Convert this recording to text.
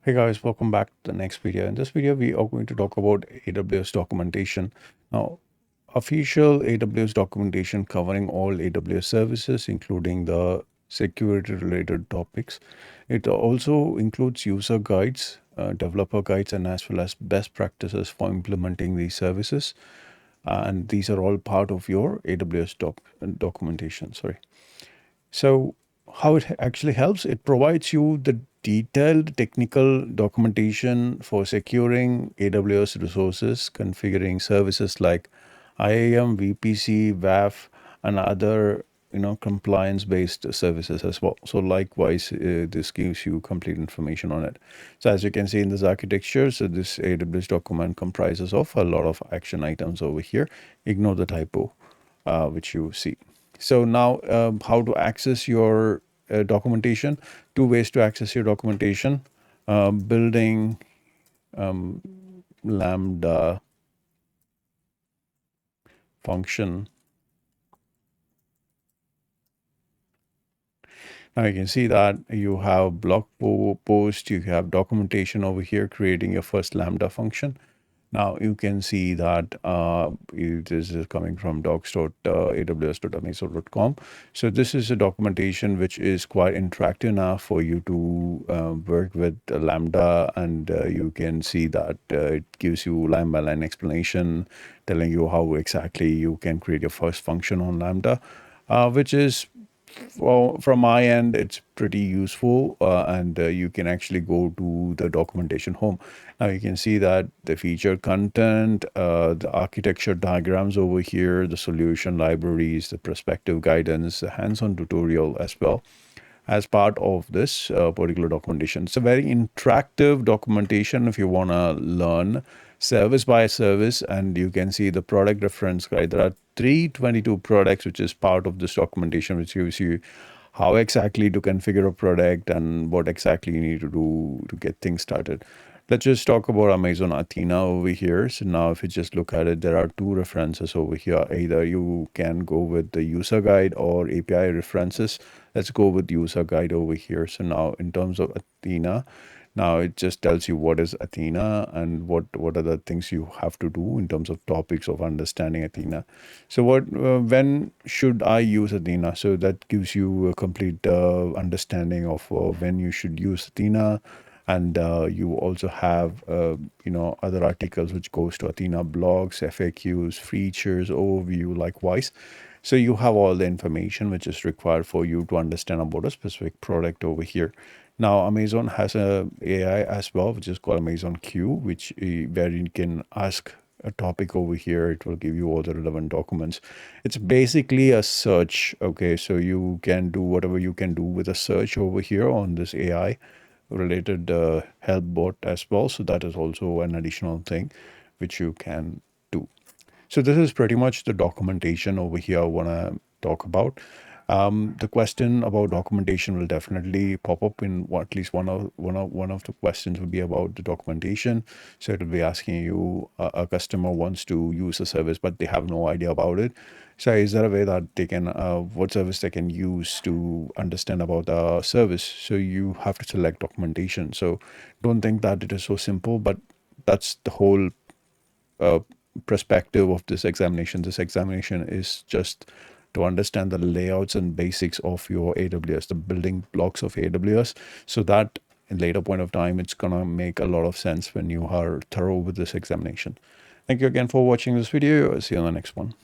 Hey guys, welcome back to the next video. In this video, we are going to talk about AWS documentation. Now, official AWS documentation covering all AWS services, including the security related topics. It also includes user guides, developer guides, and as well as best practices for implementing these services. And these are all part of your AWS documentation. Sorry. So, how it actually helps, it provides you the detailed technical documentation for securing AWS resources, configuring services like IAM, VPC, WAF, and other compliance-based services as well. So likewise, this gives you complete information on it. So as you can see in this architecture, so this AWS document comprises of a lot of action items over here. Ignore the typo, which you see. So now how to access your documentation. Two ways to access your documentation. Building Lambda function. Now you can see that you have blog post, you have documentation over here creating your first Lambda function. Now you can see that this is coming from docs.aws.amazon.com. So this is a documentation which is quite interactive now for you to work with Lambda, and you can see that it gives you line by line explanation telling you how exactly you can create your first function on Lambda, which is, well, from my end, it's pretty useful, and you can actually go to the documentation home. Now you can see that the featured content, the architecture diagrams over here, the solution libraries, the perspective guidance, the hands-on tutorial as well as part of this particular documentation. It's a very interactive documentation if you want to learn service by service, and you can see the product reference guide. There are 322 products, which is part of this documentation, which gives you how exactly to configure a product and what exactly you need to do to get things started. Let's just talk about Amazon Athena over here. So now if you just look at it, there are two references over here. Either you can go with the user guide or API references. Let's go with user guide over here. So now in terms of Athena, now it just tells you what is Athena and what are the things you have to do in terms of topics of understanding Athena. So when should I use Athena? So that gives you a complete understanding of when you should use Athena. And you also have other articles which goes to Athena blogs, FAQs, features, overview, likewise. So you have all the information which is required for you to understand about a specific product over here. Now Amazon has a AI as well, which is called Amazon Q, which where you can ask a topic over here. It will give you all the relevant documents. It's basically a search. Okay, so you can do whatever you can do with a search over here on this AI related help bot as well. So that is also an additional thing which you can do. So this is pretty much the documentation over here I want to talk about. The question about documentation will definitely pop up in at least one of the questions will be about the documentation. So it will be asking you, a customer wants to use a service, but they have no idea about it. So is there a way that they can, what service they can use to understand about the service? So you have to select documentation. So don't think that it is so simple, but that's the whole perspective of this examination. This examination is just to understand the layouts and basics of your AWS, the building blocks of AWS, so that in later point of time, it's gonna make a lot of sense when you are thorough with this examination. Thank you again for watching this video. See you on the next one.